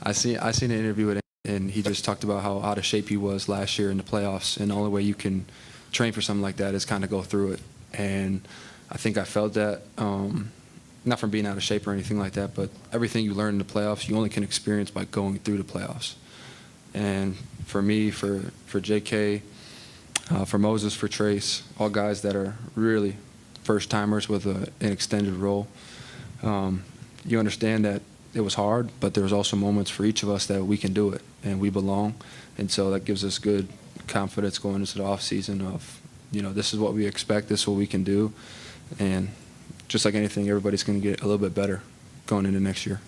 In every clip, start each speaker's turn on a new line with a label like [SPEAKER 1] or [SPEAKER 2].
[SPEAKER 1] I seen an interview with him, and he just talked about how out of shape he was last year in the playoffs, and the only way you can train for something like that is kind of go through it. And I think I felt that, not from being out of shape or anything like that, but everything you learn in the playoffs, you only can experience by going through the playoffs. And for me, for JK, for Moses, for Trace, all guys that are really first-timers with an extended role, you understand that it was hard, but there was also moments for each of us that we can do it and we belong. And so that gives us good confidence going into the offseason of, this is what we expect, this is what we can do. And just like anything, everybody's going to get a little bit better going into next year.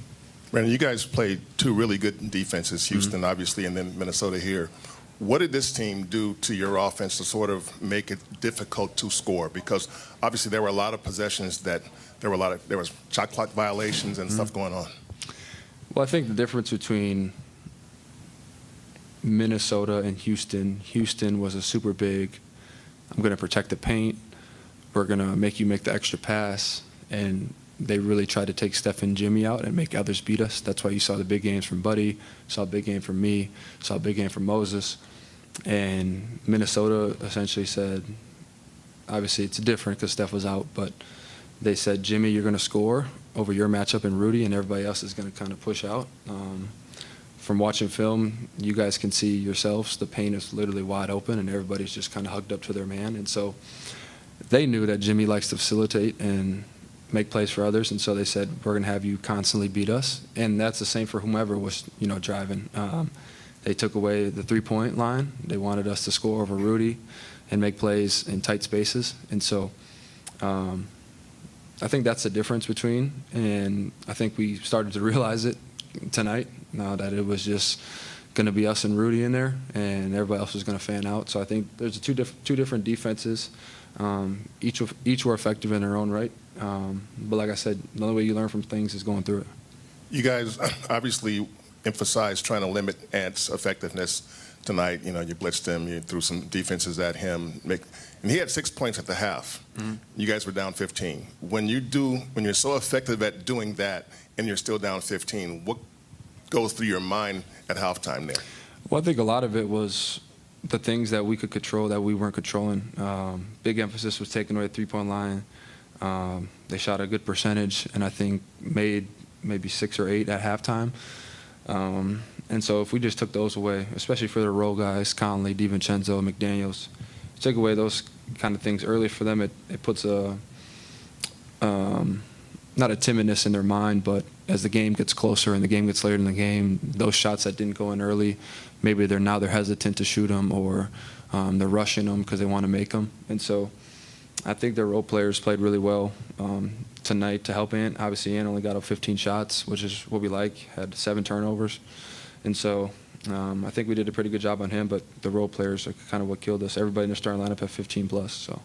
[SPEAKER 2] Brandin, you guys played two really good defenses, Houston, obviously, and then Minnesota here. What did this team do to your offense to sort of make it difficult to score? Because obviously there were a lot of possessions that there was shot clock violations and stuff going on.
[SPEAKER 1] Well, I think the difference between Minnesota and Houston was a super big, I'm going to protect the paint, we're going to make you make the extra pass, and they really tried to take Steph and Jimmy out and make others beat us. That's why you saw the big games from Buddy, saw a big game from me, saw a big game from Moses. And Minnesota essentially said, obviously it's different because Steph was out, but they said, Jimmy, you're going to score over your matchup and Rudy, and everybody else is going to kind of push out. From watching film, you guys can see yourselves, the paint is literally wide open and everybody's just kind of hugged up to their man. And so they knew that Jimmy likes to facilitate and make plays for others, and so they said, we're going to have you constantly beat us. And that's the same for whomever was, driving. They took away the three-point line. They wanted us to score over Rudy and make plays in tight spaces. And so I think that's the difference between, and I think we started to realize it tonight, now that it was just going to be us and Rudy in there, and everybody else was going to fan out. So I think there's two different defenses. Each were effective in their own right. But like I said, the only way you learn from things is going through it.
[SPEAKER 2] You guys obviously emphasized trying to limit Ant's effectiveness tonight. You blitzed him, you threw some defenses at him, and he had 6 points at the half. You guys were down 15. When you're so effective at doing that and you're still down 15, what goes through your mind at halftime there?
[SPEAKER 1] Well, I think a lot of it was the things that we could control that we weren't controlling. Big emphasis was taking away the three-point line. They shot a good percentage, and I think made maybe 6 or 8 at halftime. And so if we just took those away, especially for the role guys, Conley, DiVincenzo, McDaniels, take away those kind of things early for them, it puts not a timidness in their mind, but as the game gets closer and the game gets later in the game, those shots that didn't go in early, maybe they're hesitant to shoot them, or they're rushing them because they want to make them. And so I think their role players played really well tonight to help Ant. Obviously, Ant only got up 15 shots, which is what we like, had 7 turnovers. And so I think we did a pretty good job on him, but the role players are kind of what killed us. Everybody in the starting lineup had 15 plus. So.